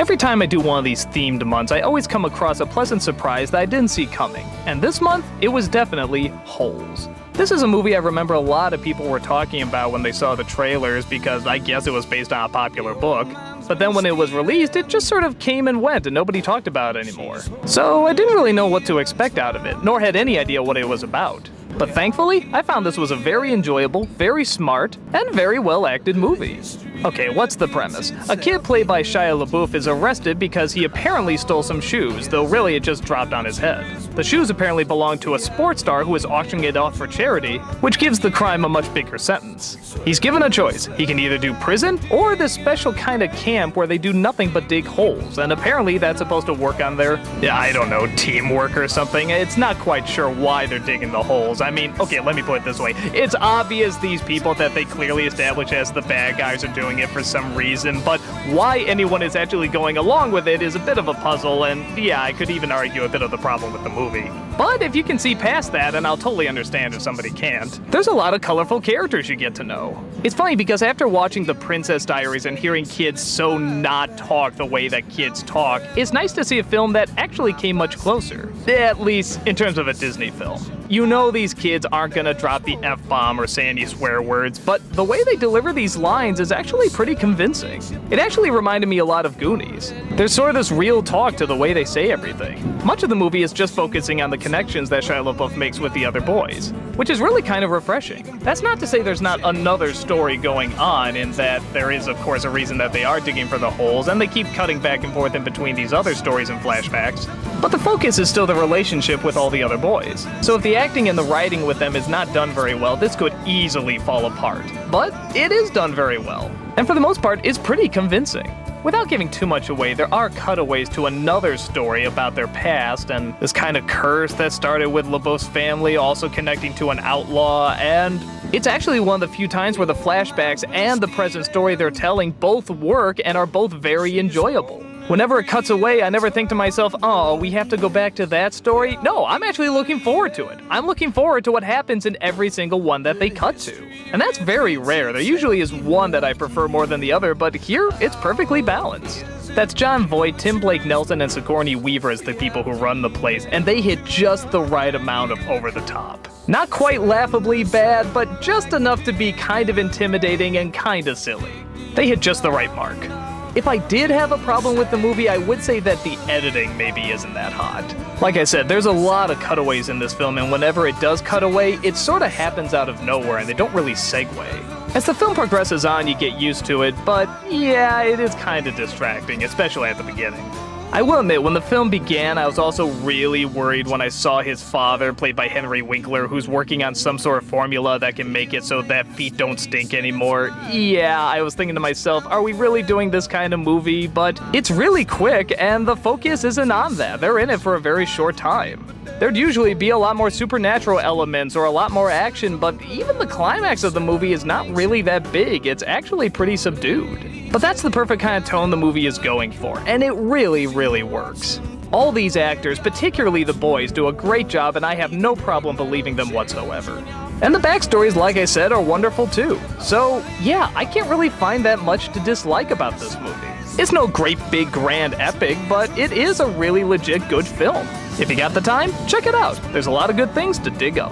Every time I do one of these themed months, I always come across a pleasant surprise that I didn't see coming. And this month, it was definitely Holes. This is a movie I remember a lot of people were talking about when they saw the trailers because I guess it was based on a popular book. But then when it was released, it just sort of came and went and nobody talked about it anymore. So I didn't really know what to expect out of it, nor had any idea what it was about. But thankfully, I found this was a very enjoyable, very smart, and very well-acted movie. Okay, what's the premise? A kid played by Shia LaBeouf is arrested because he apparently stole some shoes, though really it just dropped on his head. The shoes apparently belong to a sports star who is auctioning it off for charity, which gives the crime a much bigger sentence. He's given a choice. He can either do prison or this special kind of camp where they do nothing but dig holes, and apparently that's supposed to work on their, I don't know, teamwork or something. It's not quite sure why they're digging the holes. I mean, okay, let me put it this way. It's obvious these people that they clearly establish as the bad guys are doing it for some reason, but why anyone is actually going along with it is a bit of a puzzle, and yeah, I could even argue a bit of the problem with the movie. But if you can see past that, and I'll totally understand if somebody can't, there's a lot of colorful characters you get to know. It's funny because after watching The Princess Diaries and hearing kids so not talk the way that kids talk, it's nice to see a film that actually came much closer. At least in terms of a Disney film. You know these kids aren't gonna drop the F-bomb or say any swear words, but the way they deliver these lines is actually pretty convincing. It actually reminded me a lot of Goonies. There's sort of this real talk to the way they say everything. Much of the movie is just focusing on the connections that Shia LaBeouf makes with the other boys, which is really kind of refreshing. That's not to say there's not another story going on, in that there is of course a reason that they are digging for the holes, and they keep cutting back and forth in between these other stories and flashbacks. But the focus is still the relationship with all the other boys. So if the acting and the writing with them is not done very well, this could easily fall apart. But it is done very well, and for the most part, is pretty convincing. Without giving too much away, there are cutaways to another story about their past, and this kind of curse that started with LaBeouf's family also connecting to an outlaw, and it's actually one of the few times where the flashbacks and the present story they're telling both work and are both very enjoyable. Whenever it cuts away, I never think to myself, oh, we have to go back to that story. No, I'm actually looking forward to it. I'm looking forward to what happens in every single one that they cut to. And that's very rare. There usually is one that I prefer more than the other, but here, it's perfectly balanced. That's Jon Voight, Tim Blake Nelson, and Sigourney Weaver as the people who run the place, and they hit just the right amount of over the top. Not quite laughably bad, but just enough to be kind of intimidating and kind of silly. They hit just the right mark. If I did have a problem with the movie, I would say that the editing maybe isn't that hot. Like I said, there's a lot of cutaways in this film, and whenever it does cut away, it sort of happens out of nowhere and they don't really segue. As the film progresses on, you get used to it, but yeah, it is kind of distracting, especially at the beginning. I will admit, when the film began, I was also really worried when I saw his father, played by Henry Winkler, who's working on some sort of formula that can make it so that feet don't stink anymore. Yeah, I was thinking to myself, are we really doing this kind of movie? But it's really quick, and the focus isn't on that. They're in it for a very short time. There'd usually be a lot more supernatural elements or a lot more action, but even the climax of the movie is not really that big. It's actually pretty subdued. But that's the perfect kind of tone the movie is going for, and it really, really works. All these actors, particularly the boys, do a great job, and I have no problem believing them whatsoever. And the backstories, like I said, are wonderful too. So yeah, I can't really find that much to dislike about this movie. It's no great big grand epic, but it is a really legit good film. If you got the time, check it out. There's a lot of good things to dig up.